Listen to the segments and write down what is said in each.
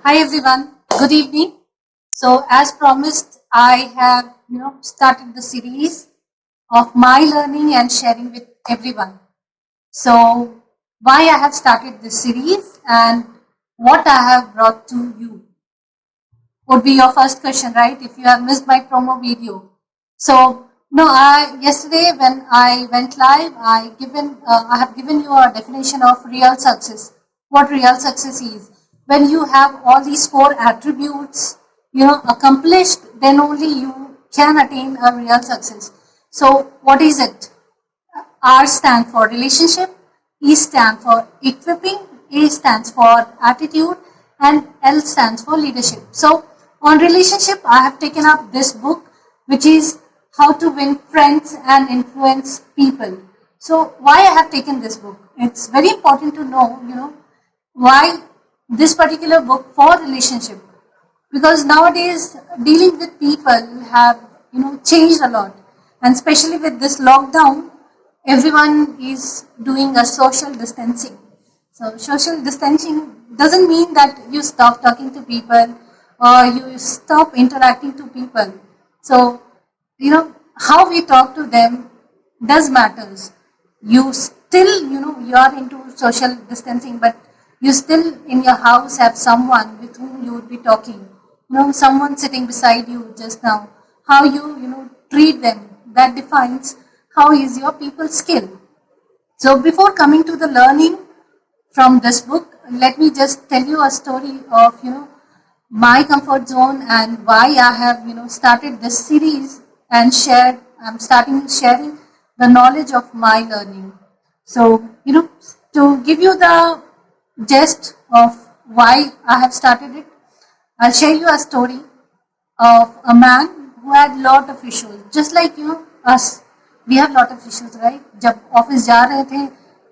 Hi everyone. Good evening. So as promised, I have started the series of my learning and sharing with everyone. So why I have started this series and what I have brought to you would be your first question, right? If you have missed my promo video. So no, I yesterday when I went live, I have given you a definition of real success. What real success is when you have all these four attributes, accomplished, then only you can attain a real success. So what is it? R stands for relationship, E stands for equipping, A stands for attitude, and L stands for leadership. So, on relationship, I have taken up this book, which is How to Win Friends and Influence People. So, why I have taken this book? It's very important to know, why this particular book for relationship, because nowadays dealing with people have changed a lot, and especially with this lockdown everyone is doing a social distancing. So social distancing doesn't mean that you stop talking to people or you stop interacting to people. So how we talk to them does matters. You still you are into social distancing, but you still in your house have someone with whom you would be talking, someone sitting beside you just now. How you treat them, that defines how is your people skill. So before coming to the learning from this book, let me just tell you a story of my comfort zone and why I have started this series and shared. I'm starting sharing the knowledge of my learning. So to give you the gist of why I have started it, I'll share you a story of a man who had lot of issues, just like us. We have lot of issues, right? जब office जा रहे थे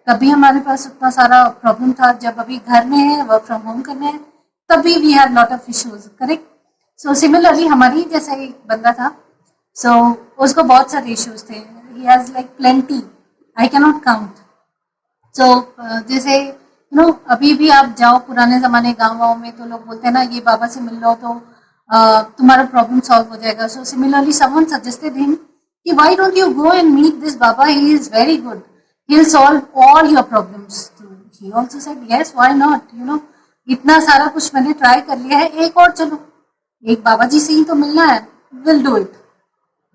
तभी हमारे पास उतना सारा problem था. जब अभी घर में है, वर्क फ्रॉम होम करने हैं, तभी we have lot of issues. Correct. So similarly हमारी जैसा एक बंदा था. सो उसको बहुत सारे इश्यूज थे. He has like plenty. I can not count. So जैसे अभी भी आप जाओ पुराने जमाने गाँव में तो लोग बोलते हैं ना, ये बाबा से मिल लो तो तुम्हारा प्रॉब्लम सॉल्व हो जाएगा. So similarly someone suggested him कि why don't you go and meet this baba, he is very good, he will solve all your problems. He also said yes, why not. इतना सारा कुछ मैंने ट्राई कर लिया है, एक और चलो, एक बाबा जी से ही तो मिलना है, will do it.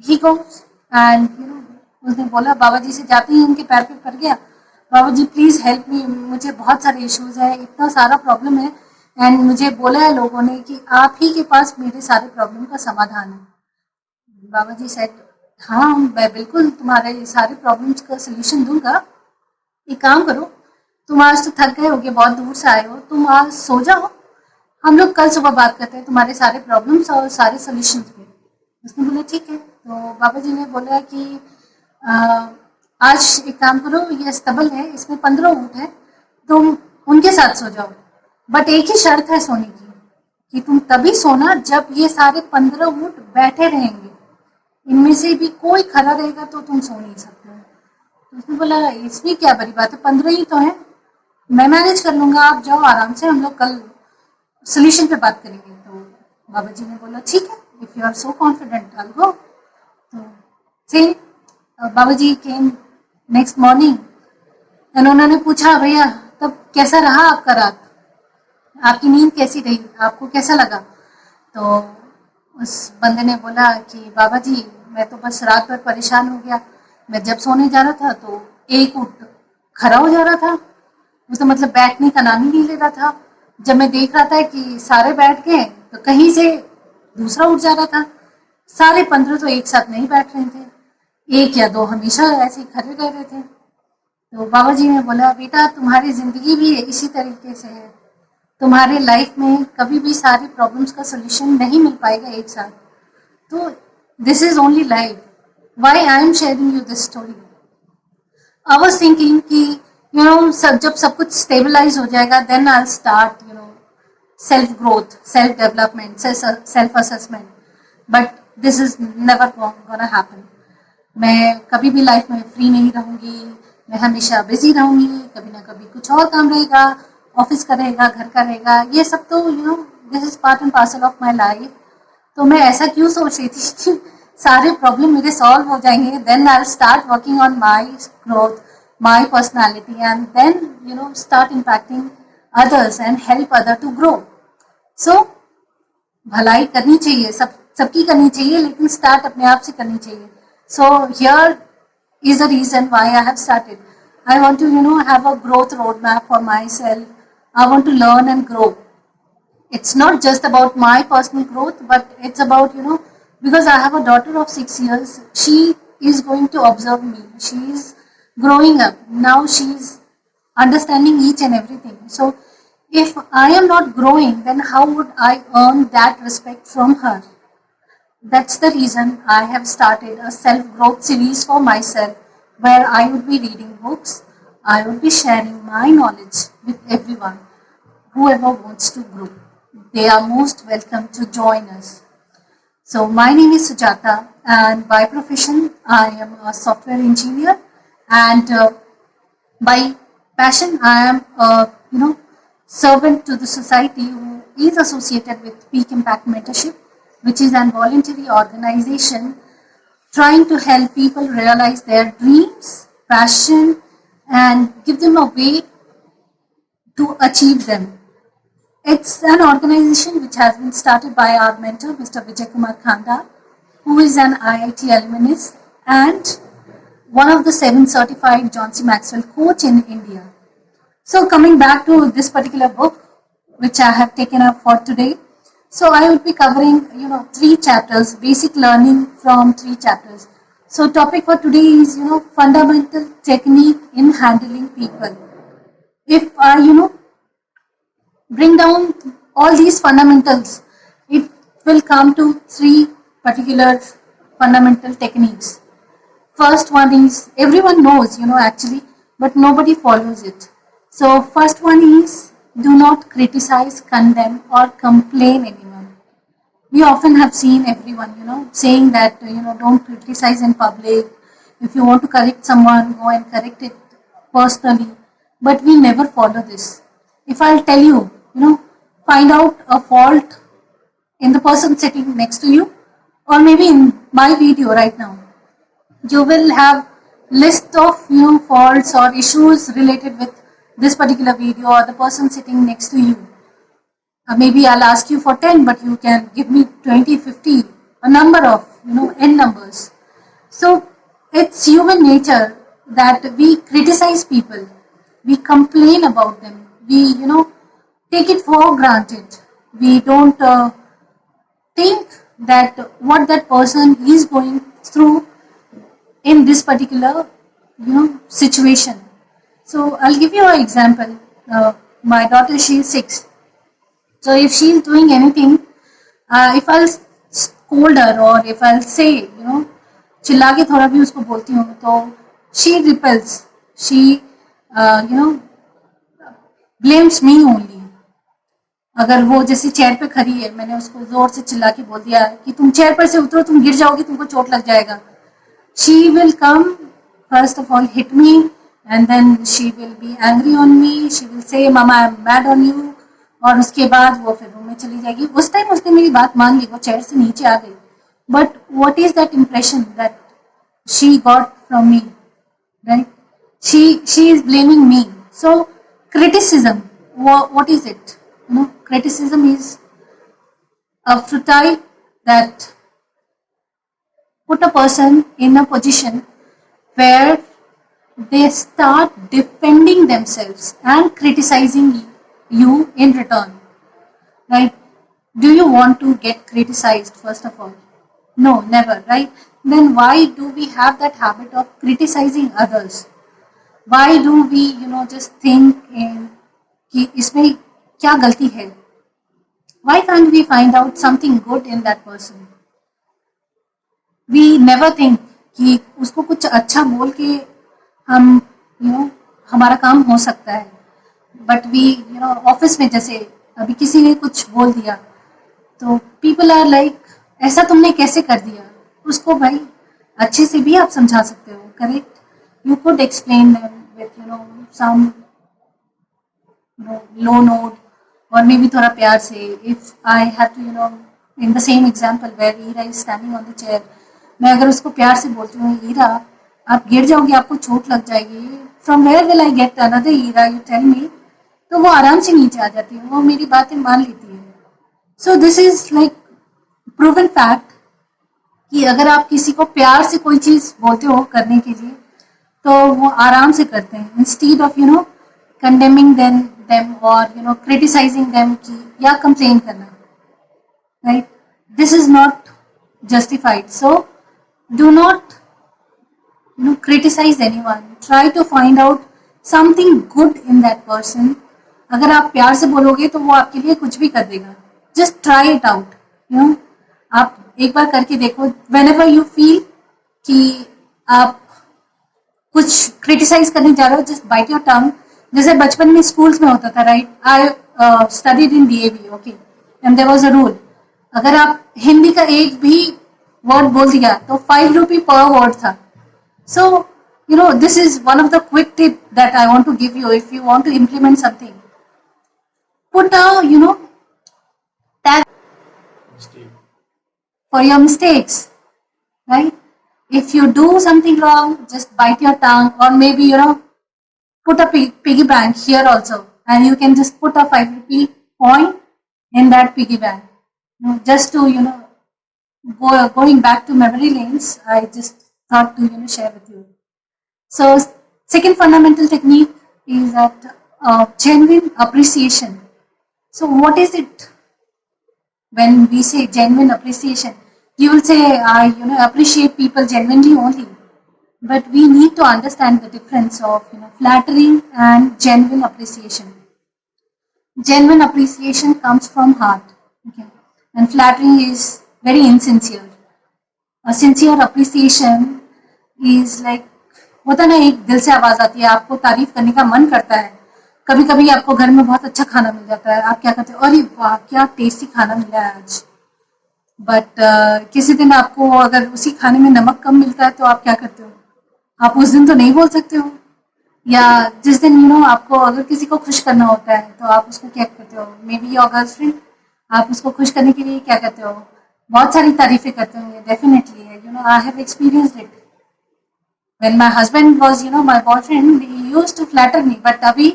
He goes and उसने बोला, बाबा जी से जाते ही उनके पैर पे पड़ गया, बाबा जी प्लीज़ हेल्प मी, मुझे बहुत सारे इश्यूज है, इतना सारा प्रॉब्लम है, एंड मुझे बोला है लोगों ने कि आप ही के पास मेरे सारे प्रॉब्लम का समाधान है. बाबा जी सेड, हाँ मैं बिल्कुल तुम्हारे सारे प्रॉब्लम्स का सोल्यूशन दूंगा. एक काम करो, तुम आज तो थक गए होगे, बहुत दूर से आए हो, तुम आज सो जाओ, हम लोग कल सुबह बात करते हैं तुम्हारे सारे प्रॉब्लम्स और सारे सोल्यूशन पे. उसने बोला ठीक है. तो बाबा जी ने बोला कि आज एक काम करो, ये स्तबल है, इसमें 15 ऊँट है, तुम उनके साथ सो जाओ, बट एक ही शर्त है सोने की, कि तुम तभी सोना जब ये सारे 15 ऊँट बैठे रहेंगे, इनमें से भी कोई खड़ा रहेगा तो तुम सो नहीं सकते हो. तो उसने बोला इसमें क्या बड़ी बात है, 15 ही तो है, मैं मैनेज कर लूंगा, आप जाओ आराम से, हम लोग कल सोल्यूशन पे बात करेंगे. तो बाबा जी ने बोला ठीक है, if you are so confident I go. तो same baba ji came next morning and उन्होंने पूछा, भैया तब कैसा रहा आपका रात, आपकी नींद कैसी रही, आपको कैसा लगा. तो उस बंदे ने बोला कि बाबा जी मैं तो बस रात भर परेशान हो गया, मैं जब सोने जा रहा था तो एक ऊँट खड़ा हो जा रहा था, वो तो मतलब बैठने का नाम ही नहीं ले रहा था. जब मैं देख रहा था कि सारे बैठ गए तो कहीं से दूसरा उठ जा रहा था. सारे 15 तो एक साथ नहीं बैठ रहे थे, एक या दो हमेशा ऐसे ही खड़े रह रहे थे. तो बाबा जी ने बोला, बेटा तुम्हारी जिंदगी भी इसी तरीके से है, तुम्हारे लाइफ में कभी भी सारी प्रॉब्लम्स का सोल्यूशन नहीं मिल पाएगा एक साथ. तो this is only life. Why I am sharing you this story, I was thinking कि जब सब कुछ स्टेबलाइज हो जाएगा then I start self growth, self development, self assessment, but this is never gonna happen. मैं कभी भी लाइफ में फ्री नहीं रहूंगी, मैं हमेशा बिजी रहूंगी, कभी ना कभी कुछ और काम रहेगा, ऑफिस का रहेगा, घर का रहेगा, ये सब तो this is part and parcel of my life. तो मैं ऐसा क्यों सोच रही थी कि सारे प्रॉब्लम मेरे सॉल्व हो जाएंगे, then I start working on my growth, my personality, and then start impacting others and help other to grow. So भलाई करनी चाहिए, सबकी करनी चाहिए, लेकिन स्टार्ट अपने आप से करनी चाहिए. So here is the reason why I have started. I want to have a growth roadmap for myself. I want to learn and grow. It's not just about my personal growth, but it's about because I have a daughter of 6 years. She is going to observe me. She is growing up now. She's understanding each and everything. So if I am not growing, then how would I earn that respect from her? That's the reason I have started a self-growth series for myself, where I would be reading books, I would be sharing my knowledge with everyone, whoever wants to grow. They are most welcome to join us. So my name is Sujata, and by profession I am a software engineer, and by passion I am a servant to the society who is associated with Peak Impact Mentorship, which is an voluntary organization trying to help people realize their dreams, passion, and give them a way to achieve them. It's an organization which has been started by our mentor, Mr. Vijay Kumar Khanda, who is an IIT alumnus and one of the 7 certified John C. Maxwell coach in India. So coming back to this particular book, which I have taken up for today. So I will be covering, 3 chapters, basic learning from 3 chapters. So topic for today is, fundamental technique in handling people. If I, bring down all these fundamentals, it will come to 3 particular fundamental techniques. First one is, everyone knows, actually, but nobody follows it. So first one is, do not criticize, condemn, or complain anyone. We often have seen everyone, saying that, don't criticize in public. If you want to correct someone, go and correct it personally. But we never follow this. If I'll tell you, find out a fault in the person sitting next to you, or maybe in my video right now, you will have list of faults or issues related with this particular video or the person sitting next to you. Maybe I'll ask you for 10, but you can give me 20, 50, a number of n numbers. So it's human nature that we criticize people, we complain about them, we take it for granted. We don't think that what that person is going through in this particular situation. So I'll give you an example. My daughter, she is 6. So if she is doing anything, if I'll scold her or if I'll say, चिल्ला के थोड़ा भी उसको बोलती हूँ, तो she repels, she blames me only. अगर वो जैसे चेयर पे खड़ी है, मैंने उसको जोर से चिल्ला के बोल दिया कि तुम चेयर पर से उतरो, तुम गिर जाओगी, तुमको चोट लग जाएगा. She will come, first of all hit me, and then she will be angry on me. She will say, "Mama, I'm mad on you." और उसके बाद वो फिर रूम में चली जाएगी. उस टाइम उसने मेरी बात मान ली, वो चेयर से नीचे आ गई. But what is that impression that she got from me, right? She is blaming me. So criticism, what is it? Criticism is a futile that put a person in a position where they start defending themselves and criticizing you in return, right? Do you want to get criticized, first of all? No, never, right? Then why do we have that habit of criticizing others? Why do we, just think in कि इसमें क्या गलती है? Why can't we find out something good in that person? We never think कि उसको कुछ अच्छा बोल के हम हमारा काम हो सकता है. बट वी ऑफिस में जैसे अभी किसी ने कुछ बोल दिया, तो पीपल आर लाइक, ऐसा तुमने कैसे कर दिया? उसको भाई अच्छे से भी आप समझा सकते हो, correct? You could explain them with some low note और मे भी थोड़ा प्यार से, if I have to in the same example where Ira is standing on the chair, मैं अगर उसको प्यार से बोलती हूँ, ईरा आप गिर जाओगे, आपको चोट लग जाएगी, from where will I get another Ira, you tell me, तो वो आराम से नीचे आ जाती है, वो मेरी बातें मान लेती है. So this is like proven fact कि अगर आप किसी को प्यार से कोई चीज बोलते हो करने के लिए, तो वो आराम से करते हैं, इंस्टीड ऑफ कंडेमिंग देम और क्रिटिसाइजिंग देम की या कंप्लेन करना, right. This is not justified. So do not criticize anyone. Try to find out something good in that person. अगर आप प्यार से बोलोगे तो वो आपके लिए कुछ भी कर देगा. Just try it out. आप एक बार करके देखो. Whenever you feel कि आप कुछ क्रिटिसाइज करने जा रहे हो, जस्ट बाइट योर टंग. जैसे बचपन में स्कूल्स में होता था, right. I studied in DAV, okay, and there was a rule. अगर आप हिंदी का एक भी वर्ड बोल दिया तो 5 रुपी पर वर्ड था. सो this is one of the quick tip that I want to give you. If you want to implement something, put a tag for your mistakes, right? If you do something wrong, just bite your tongue, or maybe put a piggy bank here also, and you can just put a 5 rupee coin in that piggy bank. Just to going back to memory lanes, I just thought to share with you. So second fundamental technique is that genuine appreciation. So what is it when we say genuine appreciation? You will say I appreciate people genuinely only, but we need to understand the difference of flattering and genuine appreciation. Genuine appreciation comes from heart, okay, and flattering is very insincere. A sincere appreciation is like, होता ना, एक दिल से आवाज आती है, आपको तारीफ करने का मन करता है. कभी कभी आपको घर में बहुत अच्छा खाना मिल जाता है, आप क्या करते हो, अरे वाह क्या टेस्टी खाना मिला है आज. बट किसी दिन आपको अगर उसी खाने में नमक कम मिलता है तो आप क्या करते हो, आप उस दिन तो नहीं बोल सकते हो. या जिस दिन आपको अगर किसी को खुश करना होता है तो आप उसको क्या करते हो, मे बी योर गर्लफ्रेंड, आप उसको खुश करने के लिए क्या करते हो, बहुत सारी तारीफें करते होंगे. Definitely I have experienced it. When my husband was, my boyfriend, he used to flatter me, but अभी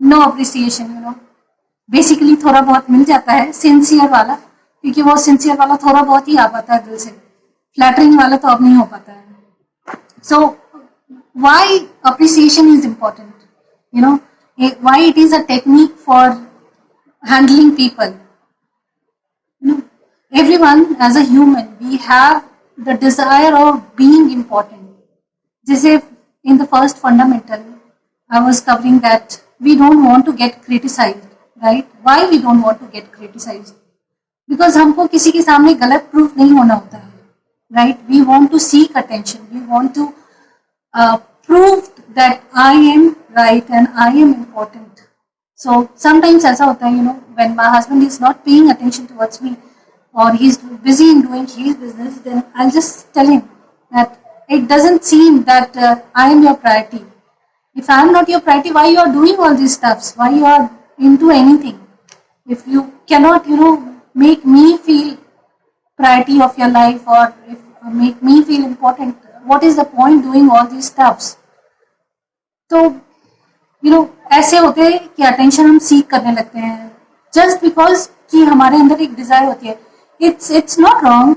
no appreciation, Basically थोड़ा बहुत मिल जाता है सिंसियर वाला, क्योंकि वो सिंसियर वाला थोड़ा बहुत ही आ पाता है दिल से. फ्लैटरिंग वाला तो अब नहीं हो पाता है. So why appreciation is important? Why it is a technique for handling people. Everyone as a human, we have the desire of being important. जैसे in the first fundamental, I was covering that we don't want to get criticized, right? Why we don't want to get criticized? Because हमको किसी के सामने गलत proof नहीं होना होता है, right? We want to seek attention. We want to prove that I am right and I am important. So sometimes ऐसा होता है, when my husband is not paying attention towards me, or he's busy in doing his business, then I'll just tell him that it doesn't seem that I am your priority. If I am not your priority, why you are doing all these stuffs? Why you are into anything? If you cannot, make me feel priority of your life, or if make me feel important, what is the point doing all these stuffs? तो ऐसे होते हैं कि attention हम सीख करने लगते हैं जस्ट बिकॉज कि हमारे अंदर एक डिजायर होती है. इट्स नॉट रॉन्ग,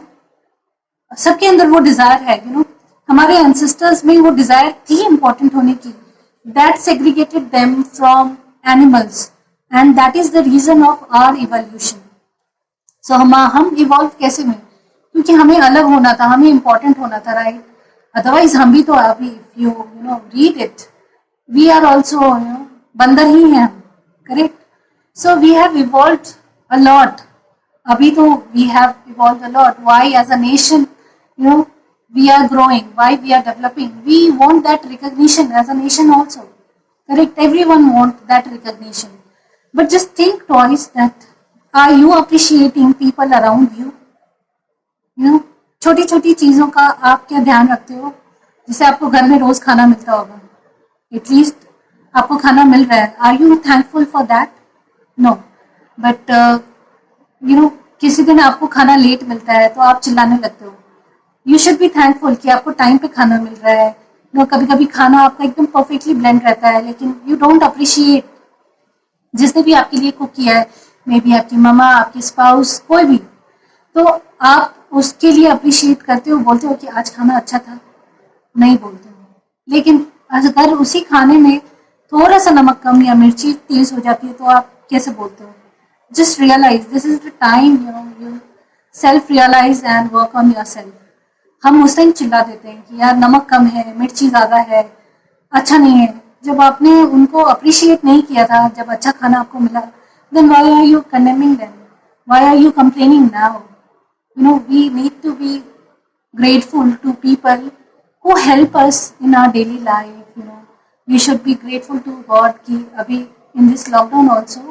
सबके अंदर वो डिजायर है. हमारे एंसेस्टर्स में वो डिजायर थी इम्पोर्टेंट होने की. That segregated them from animals, and that is the reason of our evolution. So हम इवॉल्व कैसे हुए, क्योंकि हमें अलग होना था, हमें इम्पोर्टेंट होना था, राइट. अदरवाइज हम भी तो अभी you read it, we are also बंदर ही हैं हम, correct. So we have evolved a lot. अभी तो we have evolved a lot. Why as a nation we are growing, why we are developing, we want that recognition as a nation also, correct. Everyone want that recognition, but just think twice that are you appreciating people around you. छोटी छोटी चीजों का आप क्या ध्यान रखते हो. जैसे आपको घर में रोज खाना मिलता होगा, एटलीस्ट आपको खाना मिल रहा है, are you thankful for that, no, but किसी दिन आपको खाना लेट मिलता है तो आप चिल्लाने लगते हो. यू शुड बी थैंकफुल कि आपको टाइम पे खाना मिल रहा है. कभी कभी खाना आपका एकदम परफेक्टली ब्लेंड रहता है, लेकिन यू डोंट अप्रिशिएट जिसने भी आपके लिए कुक किया है, मे बी आपकी ममा, आपकी स्पाउस, कोई भी. तो आप उसके लिए अप्रिशिएट करते हो, बोलते हो कि आज खाना अच्छा था? नहीं बोलते हो. लेकिन अगर उसी खाने में थोड़ा सा नमक कम या मिर्ची तेज हो जाती है तो आप कैसे बोलते हो? Just realize this is the time, you self realize and work on yourself. हम उस टाइम चिल्ला देते हैं कि यार नमक कम है, मिर्ची ज़्यादा है, अच्छा नहीं है. जब आपने उनको अप्रिशिएट नहीं किया था, जब अच्छा खाना आपको मिला, then why are you condemning them? Why are you complaining now? We need to be grateful to people who help us in our daily life. We should be grateful to God कि अभी in this lockdown also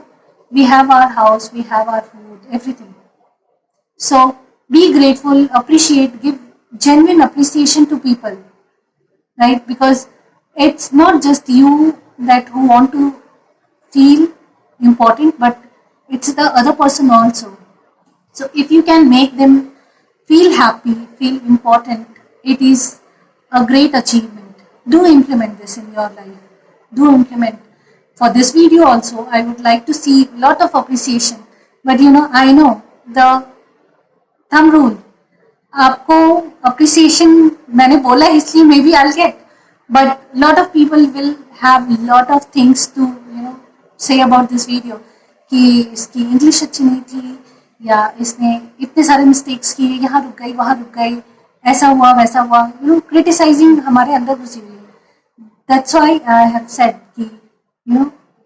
we have our house, we have our food, everything. So be grateful, appreciate, give genuine appreciation to people, right? Because it's not just you that who want to feel important, but it's the other person also. So if you can make them feel happy, feel important, it is a great achievement. Do implement this in your life. Do implement. For this video also, I would like to see lot of appreciation. But I know the thumb rule. आपको appreciation मैंने बोला इसलिए maybe I'll get, but lot of people will have lot of things to say about this video कि इसकी English अच्छी नहीं थी, या इसने इतने सारे मिस्टेक्स किए, यहाँ रुक गई, वहाँ रुक गई, ऐसा हुआ वैसा हुआ. क्रिटिसाइजिंग हमारे अंदर घुसी हुई है. That's why I have said कि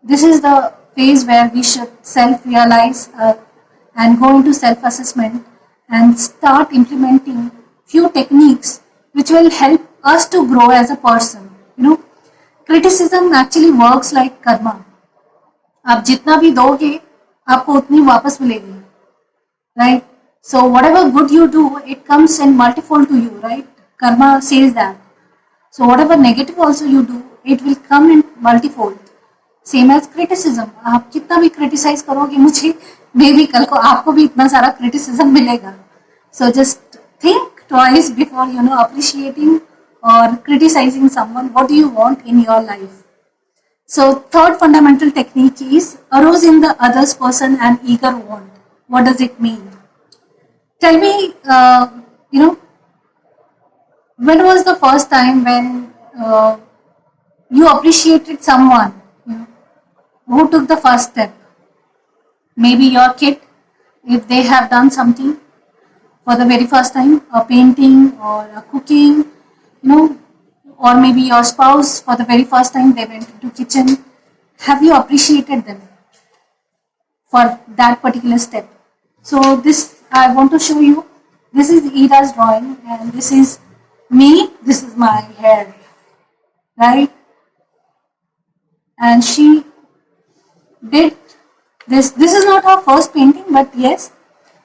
this is the phase where we should self-realize and go into self-assessment and start implementing few techniques which will help us to grow as a person. Criticism actually works like karma. आप जितना भी दोगे आपको उतनी वापस मिलेगी, right? So whatever good you do, it comes in multifold to you, right? Karma says that. So whatever negative also you do, it will come in multifold. Same as criticism. आप कितना भी criticize करोगे मुझे, may be कल को आपको भी इतना सारा criticism मिलेगा. So just think twice before appreciating or criticizing someone. What do you want in your life? So third fundamental technique is arouse in the other person an eager want. What does it mean? Tell me, when was the first time when you appreciated someone who took the first step? Maybe your kid, if they have done something for the very first time, a painting or a cooking, or maybe your spouse for the very first time they went into kitchen. Have you appreciated them for that particular step? So this I want to show you. This is Ira's drawing and this is me. This is my hair, right? And she did this. This is not her first painting, but yes,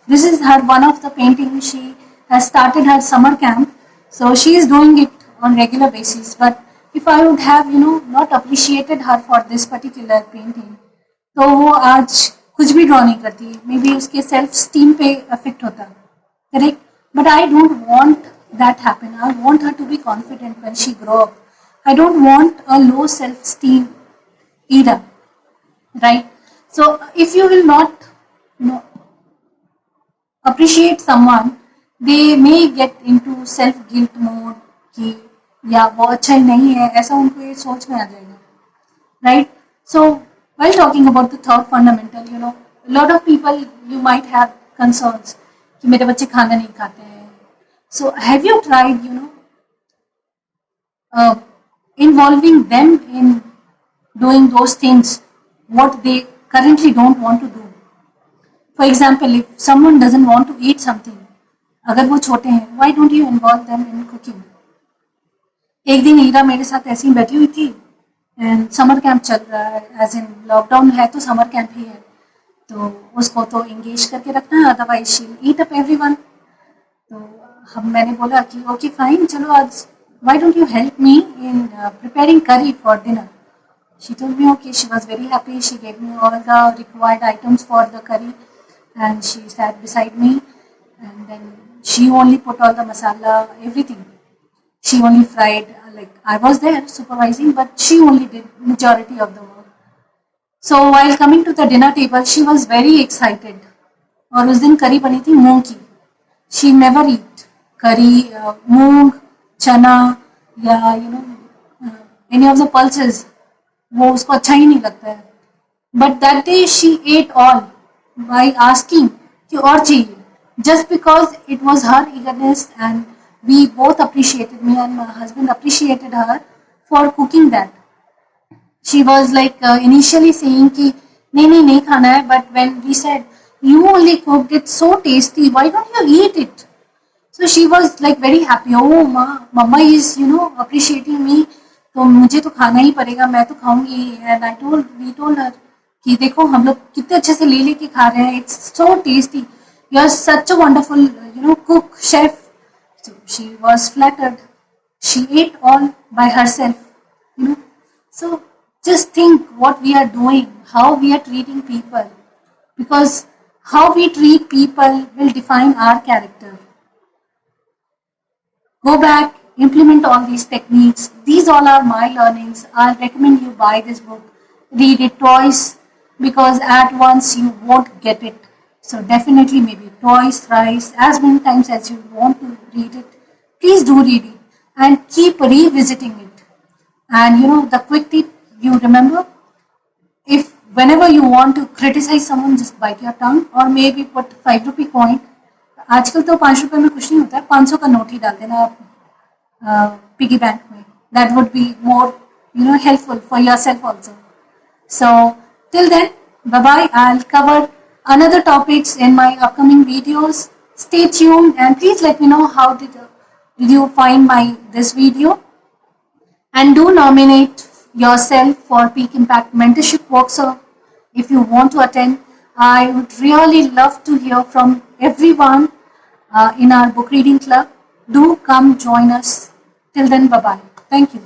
this is her one of the paintings. She has started her summer camp, so she is doing it on regular basis. But if I would have not appreciated her for this particular painting, तो वो आज कुछ भी draw नहीं करती. Maybe उसके self esteem पे affect होता, correct? But I don't want that happen. I want her to be confident when she grow up. I don't want a low self esteem either, right? So if you will not appreciate someone, they may get into self guilt mode कि या वो अच्छा ही नहीं है, ऐसा उनको ये सोच में आ जाएगा, right? So while talking about the third fundamental, a lot of people you might have concerns कि मेरे बच्चे खाना नहीं खाते हैं. So have you tried involving them in doing those things what they currently don't want to do? For example, if someone doesn't want to eat something, अगर वो छोटे हैं, why don't you involve them in cooking? एक दिन ईरा मेरे साथ ऐसी बैठी हुई थी एंड समर कैंप चल रहा है, एज इन लॉकडाउन है तो समर कैंप ही है, तो उसको तो एंगेज करके रखना है, otherwise she eat up everyone. तो मैंने बोला कि ओके फाइन, चलो आज why don't you help me in preparing curry for dinner? She told me okay. She was very happy. She gave me all the required items for the curry, and she sat beside me, and then she only put all the masala, everything. She only fried. Like I was there supervising, but she only did majority of the work. So while coming to the dinner table, she was very excited. और उस दिन करी बनी थी मूंग की. She never eat curry, मूंग, चना या any of the pulses. वो उसको अच्छा ही नहीं लगता है. But that day she ate all by asking कि और चाहिए. Just because it was her eagerness, and we both appreciated, me and my husband appreciated her for cooking that. She was like initially saying कि नहीं खाना है, but when we said you only cooked it so tasty, why don't you eat it? So she was like very happy. Oh mama is appreciating me, तो मुझे तो खाना ही पड़ेगा, मैं तो खाऊंगी. And we told her कि देखो हम लोग कितने अच्छे से ले लेके खा रहे हैं, it's so tasty, you are such a wonderful cook, chef. So she was flattered. She ate all by herself. So just think what we are doing, how we are treating people, because how we treat people will define our character. Go back, implement all these techniques. These all are my learnings. I'll recommend you buy this book. Read it twice, because at once you won't get it. So definitely maybe twice, thrice, as many times as you want to read it. Please do read it and keep revisiting it. And the quick tip, you remember, if whenever you want to criticize someone, just bite your tongue or maybe put 5 rupee coin. आजकल तो 5 रुपए में कुछ नहीं होता है, 500 का note ही डाल देना आप पिगी बैंक में. That would be more helpful for yourself also. So till then, bye bye. I'll cover another topics in my upcoming videos. Stay tuned and please let me know how did you find this video, and do nominate yourself for Peak Impact Mentorship Workshop if you want to attend. I would really love to hear from everyone in our book reading club. Do come join us. Till then, bye bye. Thank you.